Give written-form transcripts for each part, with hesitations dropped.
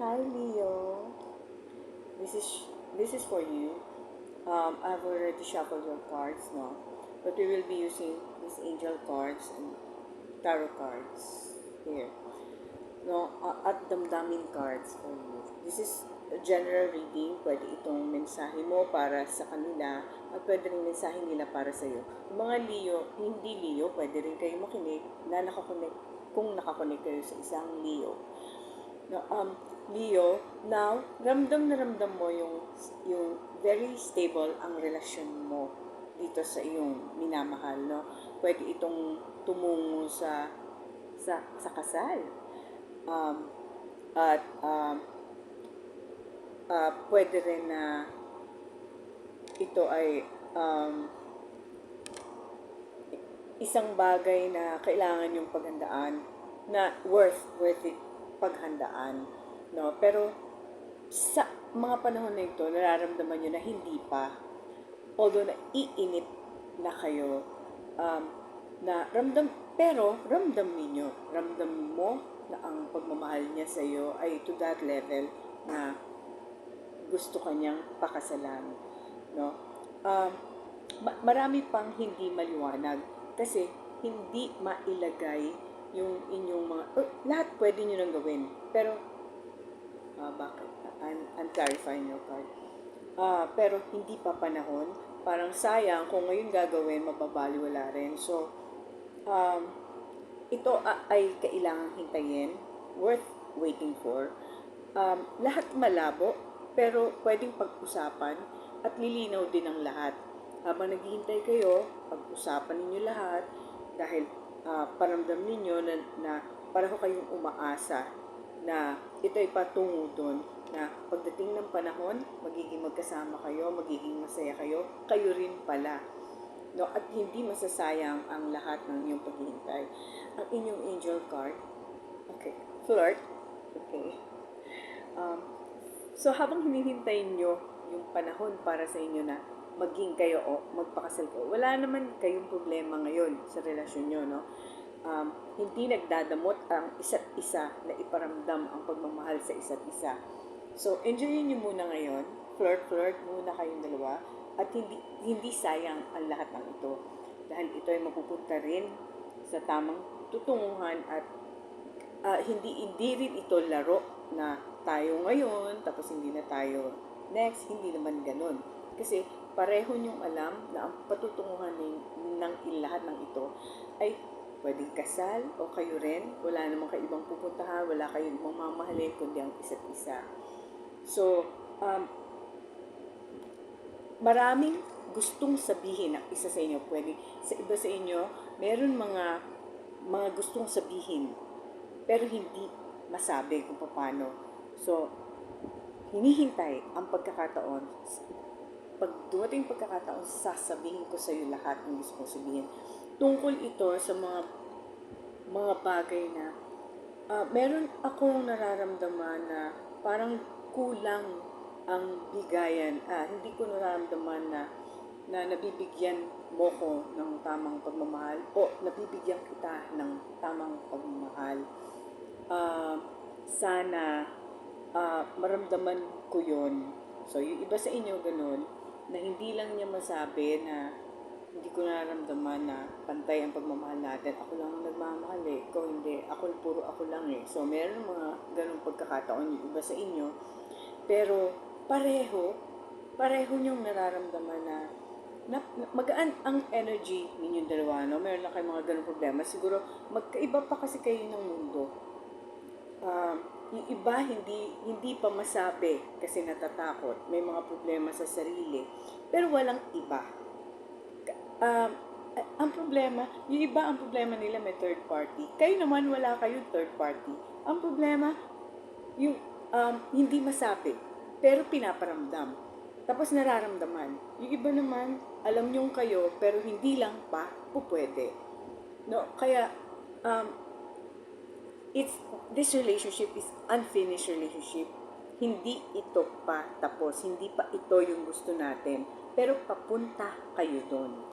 Hi Leo, this is this is for you. I've already shuffled your cards now, but we will be using these angel cards and tarot cards here. No, at damdamin cards for you. This is a general reading. Pwede itong mensahe mo para sa kanila at pwede rin mensahe nila para sa iyo. Yung mga Leo, hindi Leo, pwede rin kayo makinig na nakakonect kung nakakonect kayo sa isang Leo. No, Leo, now, ramdam na ramdam mo yung very stable ang relasyon mo dito sa iyong minamahal, no? Pwede itong tumungo sa kasal. At pwede rin na ito ay isang bagay na kailangan yung paghandaan na worth it paghandaan, no? Pero sa mga panahon na ito, nararamdaman nyo na hindi pa, although na iinit na kayo, na ramdam mo na ang pagmamahal niya sa iyo ay to that level na gusto kanyang pakasalan, no? Marami pang hindi maliwanag kasi hindi mailagay yung inyong mga lahat pwede nyo nang gawin, pero bakit? I'm clarifying your card. Pero hindi pa panahon. Parang sayang kung ngayon gagawin, mababaliwala rin. So, ito ay kailangang hintayin, worth waiting for. Lahat malabo, pero pwedeng pag-usapan at lilinaw din ang lahat. Habang naghihintay kayo, pag-usapan ninyo lahat dahil paramdam ninyo na pareho kayong umaasa na ito ay patungo doon na pagdating ng panahon, magiging magkasama kayo, magiging masaya kayo, kayo rin pala. No, at hindi masasayang ang lahat ng inyong paghihintay. Ang inyong angel card, okay, flirt, okay. So habang hinihintay nyo yung panahon para sa inyo na maging kayo o magpakasal ko, wala naman kayong problema ngayon sa relasyon nyo, no? Hindi nagdadamot ang isa't isa na iparamdam ang pagmamahal sa isa't isa. So, enjoyin nyo muna ngayon. Flirt muna kayong dalawa. At hindi sayang ang lahat ng ito. Dahil ito ay mapupunta rin sa tamang tutunguhan at hindi rin ito laro na tayo ngayon, tapos hindi na tayo next. Hindi naman ganun. Kasi pareho nyong alam na ang patutunguhan ng lahat ng ito ay pwedeng kasal o kayo rin. Wala namang kayo ibang pupuntahan, wala kayong ibang mamahalin kundi ang isa't isa. So, maraming gustong sabihin ang isa sa inyo. Pwede sa iba sa inyo, meron mga gustong sabihin, pero hindi masabi kung paano. So, hinihintay ang pagkakataon. Pag dumating pagkakataon, sasabihin ko sa iyo lahat ng gusto kong sabihin. Tungkol ito sa mga bagay na meron akong nararamdaman na parang kulang ang bigayan. Hindi ko nararamdaman na nabibigyan mo ko ng tamang pagmamahal o nabibigyan kita ng tamang pagmamahal. Sana maramdaman ko yon. So, yung iba sa inyo ganun, na hindi lang niya masabi na hindi ko nararamdaman na pantay ang pagmamahal natin. Ako lang nagmamahal eh. Ikaw hindi. Puro ako lang eh. So, meron mga ganung pagkakataon yung iba sa inyo. Pero, pareho niyong nararamdaman na magaan ang energy ninyong dalawa, no? Meron lang kayong mga ganung problema. Siguro, magkaiba pa kasi kayo ng mundo. Yung iba hindi pa masabi kasi natatakot. May mga problema sa sarili. Pero walang iba. Ang problema, yung iba ang problema nila may third party. Kayo naman wala kayong third party. Ang problema, yung hindi masabi, pero pinaparamdam. Tapos nararamdaman. Yung iba naman, alam nyong kayo, pero hindi lang pa pupwede. No? Kaya, this relationship is unfinished relationship. Hindi ito pa tapos. Hindi pa ito yung gusto natin. Pero papunta kayo doon.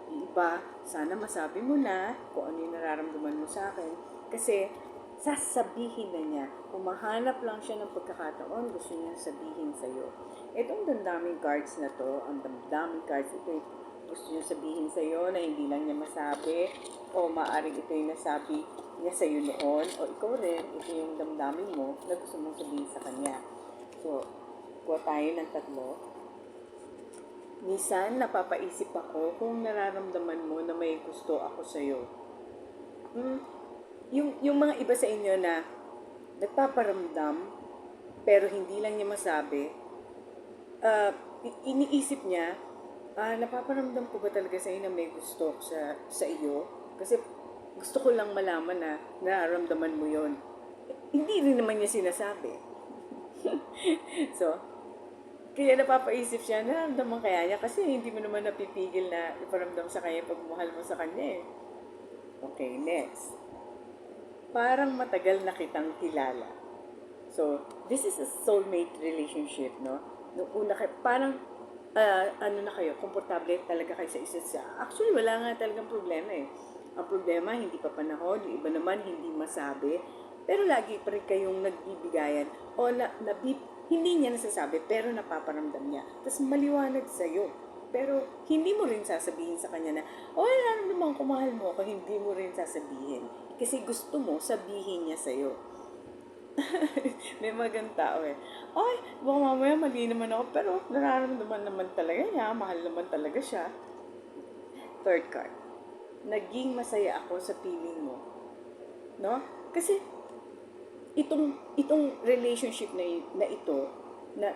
Iba, sana masabi mo na kung ano yung nararamdaman mo sa akin. Kasi, sasabihin na niya. Humahanap lang siya ng pagkakataon, gusto niya sabihin sa'yo. Itong damdaming cards na to, ang damdaming cards, ito yung gusto niya sabihin sa'yo na hindi lang niya masabi, o maaaring ito yung nasabi niya sa'yo noon, o ikaw rin, ito yung damdamin mo na gusto mong sabihin sa kanya. So, kuha tayo ng 3. Minsan, napapaisip ako kung nararamdaman mo na may gusto ako sa'yo. Yung mga iba sa inyo na nagpaparamdam, pero hindi lang niya masabi, iniisip niya, napaparamdam ko ba talaga sa inyo na may gusto sa iyo? Kasi gusto ko lang malaman na nararamdaman mo yon. Hindi rin naman niya sinasabi. So, kaya napapaisip siya, nararamdaman kaya niya kasi hindi mo naman napipigil na iparamdam sa kanya pagmahal mo sa kanya eh. Okay, next. Parang matagal na kitang kilala. So, this is a soulmate relationship, no? Nung una kayo, parang, ano na kayo, komportable talaga kayo sa isa't isa. Actually, wala nga talagang problema eh. Ang problema, hindi pa panahon, yung iba naman hindi masabi, pero lagi pa rin kayong nagbibigayan o hindi niya nasasabi pero napaparamdam niya. Tapos maliwanag sa'yo. Pero hindi mo rin sasabihin sa kanya na, ano naman kumahal mo ako, hindi mo rin sasabihin. Kasi gusto mo sabihin niya sa'yo. May magandang tao eh. Baka mamaya mali naman ako, pero nararamdaman naman talaga niya, mahal naman talaga siya. 3rd card. Naging masaya ako sa piling mo. No? Kasi itong relationship na ito na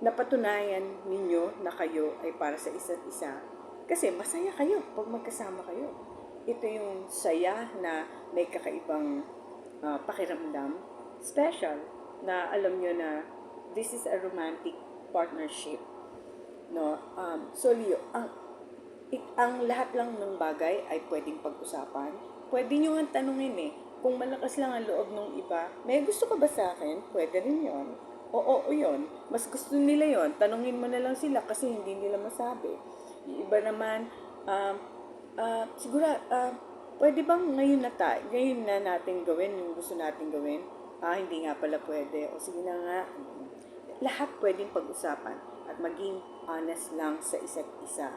napatunayan ninyo na kayo ay para sa isa't isa kasi masaya kayo pag magkasama kayo. Ito yung saya na may kakaibang pakiramdam, special, na alam nyo na this is a romantic partnership, no? So Leo, ang lahat lang ng bagay ay pwedeng pag-usapan. Pwede nyo nga tanungin eh, kung malakas lang ang loob ng iba, may gusto ka ba sa akin? Pwede rin yon. Oo, yun. Mas gusto nila yon. Tanungin mo na lang sila kasi hindi nila masabi. Yung iba naman, siguro, pwede bang ngayon na natin gawin yung gusto natin gawin? Hindi nga pala pwede. O sige na nga. Lahat pwedeng pag-usapan at maging honest lang sa isa't isa.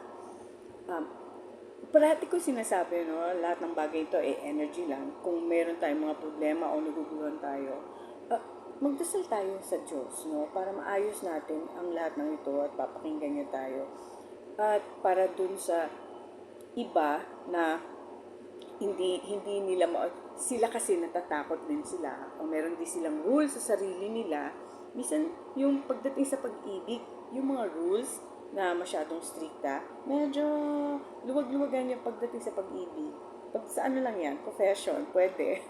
Parati ko sinasabi, no, lahat ng bagay ito ay energy lang. Kung meron tayong mga problema o naguguluhan tayo, magdasal tayo sa Diyos, no, para maayos natin ang lahat ng ito at papakinggan niya tayo. At para dun sa iba na hindi nila sila kasi natatakot din sila o meron din silang rules sa sarili nila. Minsan yung pagdating sa pag-ibig, yung mga rules na masyadong stricta, medyo luwag-luwagan yung pagdating sa pag-ibig. Pag sa ano lang yan, profession, pwede.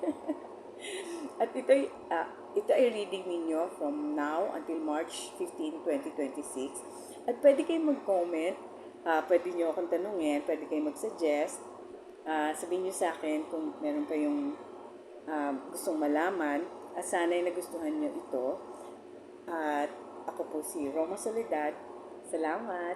At ito ay reading ninyo from now until March 15, 2026. At pwede kayong mag-comment, pwede nyo akong tanungin, pwede kayong mag-suggest. Sabihin nyo sa akin kung meron kayong gustong malaman. At sana'y nagustuhan nyo ito. At ako po si Roma Soledad. Salamat!